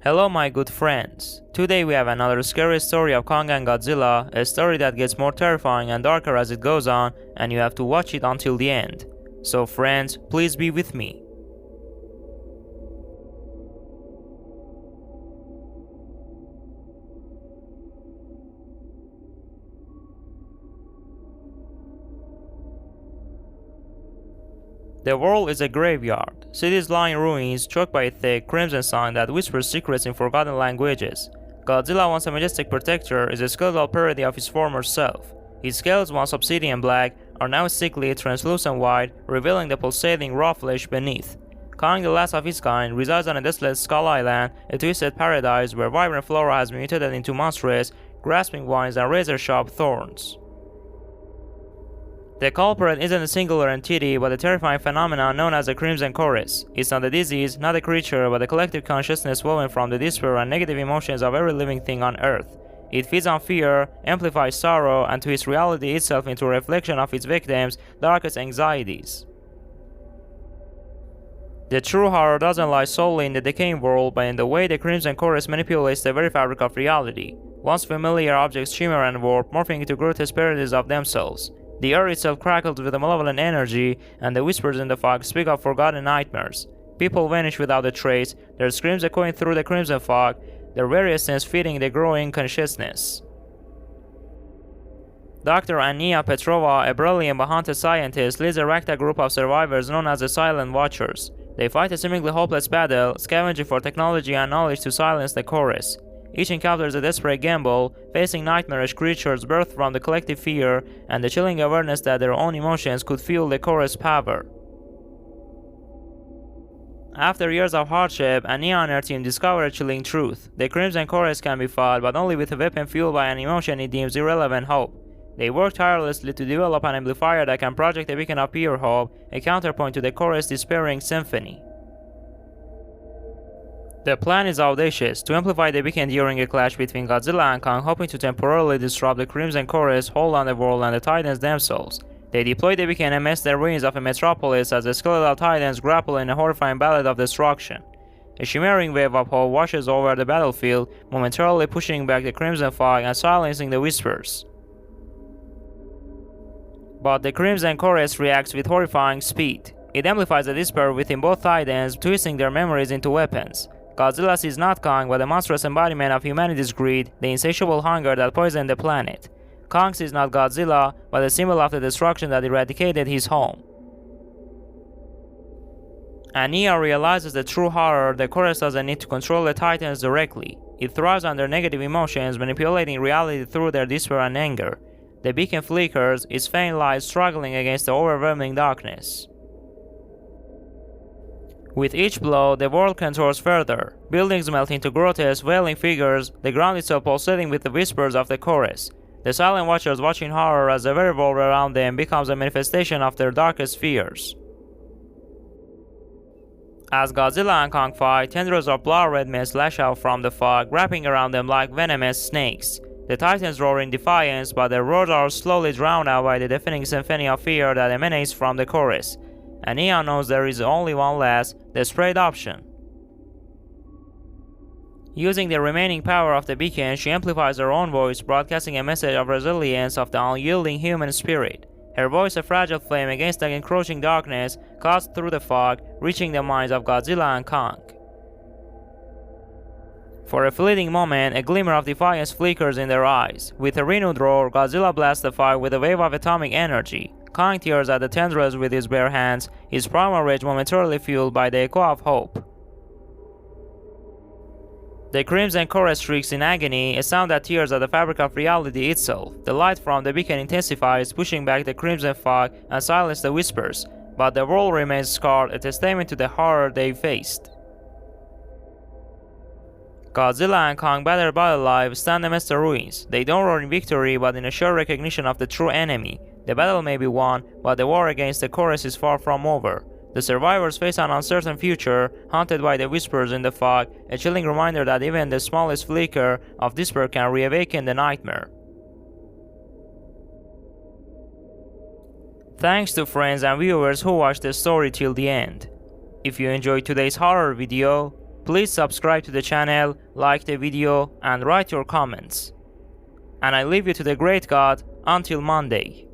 Hello my good friends. Today we have another scary story of Kong and Godzilla, a story that gets more terrifying and darker as it goes on, and you have to watch it until the end. So friends, please be with me. The world is a graveyard. Cities lie in ruins, choked by a thick, crimson sun that whispers secrets in forgotten languages. Godzilla, once a majestic protector, is a skeletal parody of his former self. His scales, once obsidian black, are now sickly, translucent white, revealing the pulsating raw flesh beneath. Kong, the last of his kind, resides on a desolate Skull Island, a twisted paradise where vibrant flora has been mutated into monstrous, grasping vines and razor-sharp thorns. The culprit isn't a singular entity, but a terrifying phenomenon known as the Crimson Chorus. It's not a disease, not a creature, but a collective consciousness woven from the despair and negative emotions of every living thing on Earth. It feeds on fear, amplifies sorrow, and twists reality itself into a reflection of its victims' darkest anxieties. The true horror doesn't lie solely in the decaying world, but in the way the Crimson Chorus manipulates the very fabric of reality. Once familiar objects shimmer and warp, morphing into grotesque parodies of themselves. The air itself crackles with a malevolent energy, and the whispers in the fog speak of forgotten nightmares. People vanish without a trace, their screams echoing through the crimson fog, their variousness feeding the growing consciousness. Dr. Ania Petrova, a brilliant but haunted scientist, leads a ragtag group of survivors known as the Silent Watchers. They fight a seemingly hopeless battle, scavenging for technology and knowledge to silence the chorus. Each encounters a desperate gamble, facing nightmarish creatures birthed from the collective fear and the chilling awareness that their own emotions could fuel the chorus' power. After years of hardship, Ania and her team discover a chilling truth. The Crimson Chorus can be fought, but only with a weapon fueled by an emotion it deems irrelevant hope. They work tirelessly to develop an amplifier that can project a beacon of pure hope, a counterpoint to the chorus' despairing symphony. The plan is audacious, to amplify the beacon during a clash between Godzilla and Kong, hoping to temporarily disrupt the Crimson Chorus, hold on the world and the Titans themselves. They deploy the beacon amidst the ruins of a metropolis as the skeletal Titans grapple in a horrifying battle of destruction. A shimmering wave of hope washes over the battlefield, momentarily pushing back the crimson fog and silencing the whispers. But the Crimson Chorus reacts with horrifying speed. It amplifies the despair within both Titans, twisting their memories into weapons. Godzilla sees not Kong, but a monstrous embodiment of humanity's greed, the insatiable hunger that poisoned the planet. Kong sees not Godzilla, but a symbol of the destruction that eradicated his home. Ania realizes the true horror. The chorus doesn't need to control the Titans directly. It thrives on their negative emotions, manipulating reality through their despair and anger. The beacon flickers, its faint light struggling against the overwhelming darkness. With each blow, the world contours further. Buildings melt into grotesque, wailing figures, the ground itself pulsating with the whispers of the chorus. The Silent Watchers watch in horror as the very world around them becomes a manifestation of their darkest fears. As Godzilla and Kong fight, tendrils of blood-red mist lash out from the fog, wrapping around them like venomous snakes. The Titans roar in defiance, but their roars are slowly drowned out by the deafening symphony of fear that emanates from the chorus. Ania knows there is only one last, desperate option. Using the remaining power of the beacon, she amplifies her own voice, broadcasting a message of resilience of the unyielding human spirit. Her voice, a fragile flame against the encroaching darkness, cuts through the fog, reaching the minds of Godzilla and Kong. For a fleeting moment, a glimmer of defiance flickers in their eyes. With a renewed roar, Godzilla blasts the fog with a wave of atomic energy. Kong tears at the tendrils with his bare hands, his primal rage momentarily fueled by the echo of hope. The Crimson Chorus shrieks in agony, a sound that tears at the fabric of reality itself. The light from the beacon intensifies, pushing back the crimson fog and silences the whispers, but the world remains scarred, a testament to the horror they faced. Godzilla and Kong, battered but alive, stand amidst the ruins. They don't roar in victory, but in a sure recognition of the true enemy. The battle may be won, but the war against the chorus is far from over. The survivors face an uncertain future, haunted by the whispers in the fog, a chilling reminder that even the smallest flicker of despair can reawaken the nightmare. Thanks to friends and viewers who watched the story till the end. If you enjoyed today's horror video, Please subscribe to the channel, like the video, and write your comments. And I leave you to the great God until Monday.